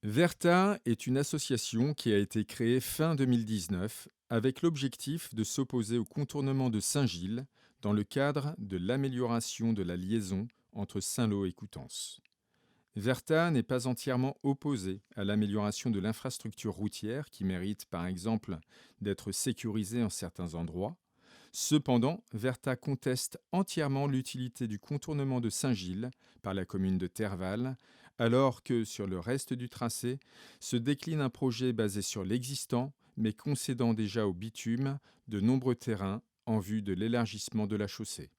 Verta est une association qui a été créée fin 2019 avec l'objectif de s'opposer au contournement de Saint-Gilles dans le cadre de l'amélioration de la liaison entre Saint-Lô et Coutances. Verta n'est pas entièrement opposée à l'amélioration de l'infrastructure routière qui mérite par exemple d'être sécurisée en certains endroits. Cependant, Verta conteste entièrement l'utilité du contournement de Saint-Gilles par la commune de Terval, alors que sur le reste du tracé se décline un projet basé sur l'existant, mais concédant déjà au bitume de nombreux terrains en vue de l'élargissement de la chaussée.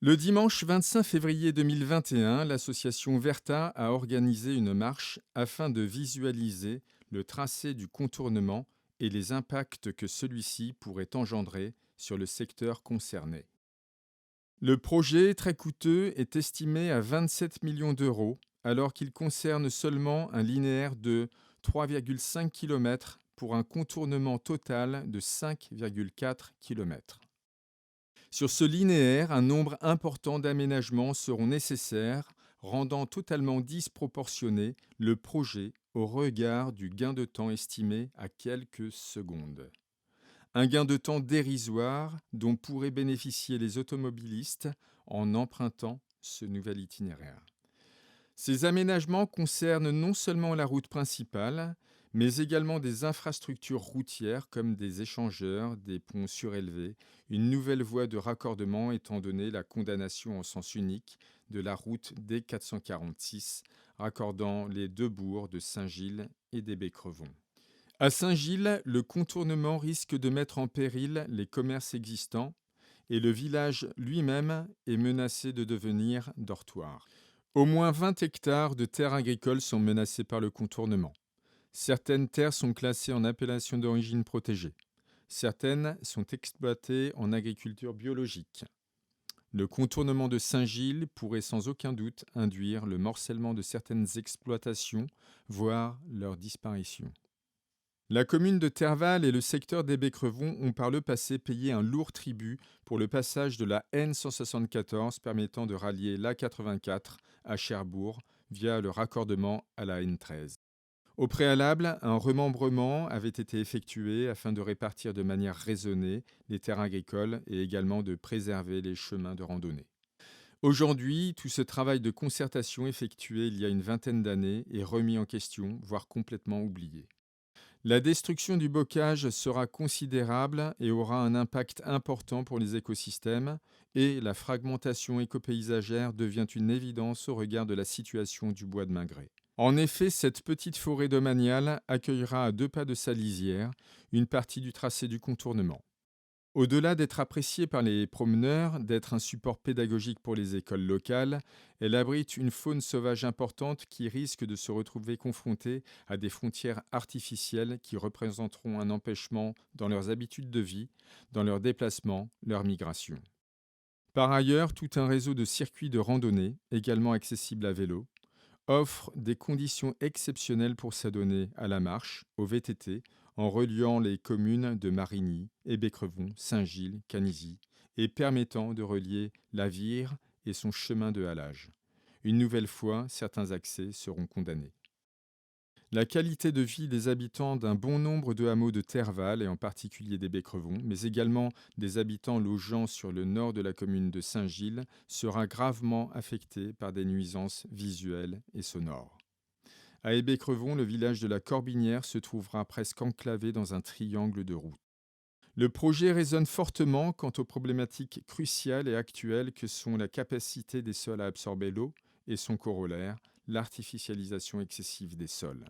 Le dimanche 25 février 2021, l'association Verta a organisé une marche afin de visualiser le tracé du contournement et les impacts que celui-ci pourrait engendrer sur le secteur concerné. Le projet, très coûteux, est estimé à 27 millions d'euros, alors qu'il concerne seulement un linéaire de 3,5 km pour un contournement total de 5,4 km. Sur ce linéaire, un nombre important d'aménagements seront nécessaires, rendant totalement disproportionné le projet au regard du gain de temps estimé à quelques secondes. Un gain de temps dérisoire dont pourraient bénéficier les automobilistes en empruntant ce nouvel itinéraire. Ces aménagements concernent non seulement la route principale, mais également des infrastructures routières comme des échangeurs, des ponts surélevés, une nouvelle voie de raccordement étant donné la condamnation en sens unique de la route D446 raccordant les deux bourgs de Saint-Gilles et des Baies-Crevon. À Saint-Gilles, le contournement risque de mettre en péril les commerces existants et le village lui-même est menacé de devenir dortoir. Au moins 20 hectares de terres agricoles sont menacés par le contournement. Certaines terres sont classées en appellation d'origine protégée. Certaines sont exploitées en agriculture biologique. Le contournement de Saint-Gilles pourrait sans aucun doute induire le morcellement de certaines exploitations, voire leur disparition. La commune de Terval et le secteur des Baies-Crevon ont par le passé payé un lourd tribut pour le passage de la N174 permettant de rallier l'A84 à Cherbourg via le raccordement à la N13. Au préalable, un remembrement avait été effectué afin de répartir de manière raisonnée les terres agricoles et également de préserver les chemins de randonnée. Aujourd'hui, tout ce travail de concertation effectué il y a une vingtaine d'années est remis en question, voire complètement oublié. La destruction du bocage sera considérable et aura un impact important pour les écosystèmes et la fragmentation écopaysagère devient une évidence au regard de la situation du bois de Magret. En effet, cette petite forêt domaniale accueillera à 2 pas de sa lisière une partie du tracé du contournement. Au-delà d'être appréciée par les promeneurs, d'être un support pédagogique pour les écoles locales, elle abrite une faune sauvage importante qui risque de se retrouver confrontée à des frontières artificielles qui représenteront un empêchement dans leurs habitudes de vie, dans leurs déplacements, leurs migrations. Par ailleurs, tout un réseau de circuits de randonnée, également accessibles à vélo, offre des conditions exceptionnelles pour s'adonner à la marche, au VTT, en reliant les communes de Marigny, Hébécrevon, Saint-Gilles, Canizy, et permettant de relier la Vire et son chemin de halage. Une nouvelle fois, certains accès seront condamnés. La qualité de vie des habitants d'un bon nombre de hameaux de Terval, et en particulier des Baies-Crevon, mais également des habitants logeant sur le nord de la commune de Saint-Gilles, sera gravement affectée par des nuisances visuelles et sonores. À Hébécrevon, le village de la Corbinière se trouvera presque enclavé dans un triangle de routes. Le projet résonne fortement quant aux problématiques cruciales et actuelles que sont la capacité des sols à absorber l'eau et son corollaire, l'artificialisation excessive des sols.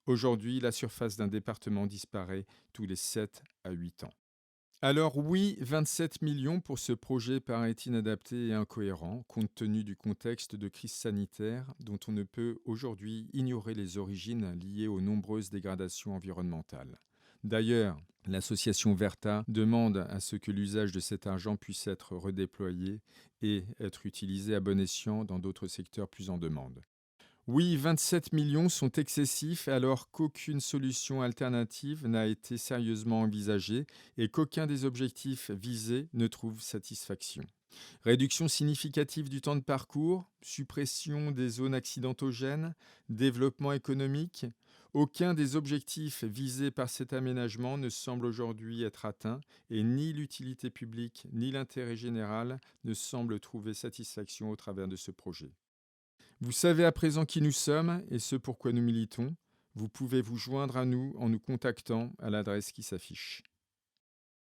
Aujourd'hui, la surface d'un département disparaît tous les 7 à 8 ans. Alors oui, 27 millions pour ce projet paraît inadapté et incohérent, compte tenu du contexte de crise sanitaire dont on ne peut aujourd'hui ignorer les origines liées aux nombreuses dégradations environnementales. D'ailleurs, l'association Verta demande à ce que l'usage de cet argent puisse être redéployé et être utilisé à bon escient dans d'autres secteurs plus en demande. Oui, 27 millions sont excessifs alors qu'aucune solution alternative n'a été sérieusement envisagée et qu'aucun des objectifs visés ne trouve satisfaction. Réduction significative du temps de parcours, suppression des zones accidentogènes, développement économique. Aucun des objectifs visés par cet aménagement ne semble aujourd'hui être atteint et ni l'utilité publique ni l'intérêt général ne semblent trouver satisfaction au travers de ce projet. Vous savez à présent qui nous sommes et ce pourquoi nous militons. Vous pouvez vous joindre à nous en nous contactant à l'adresse qui s'affiche.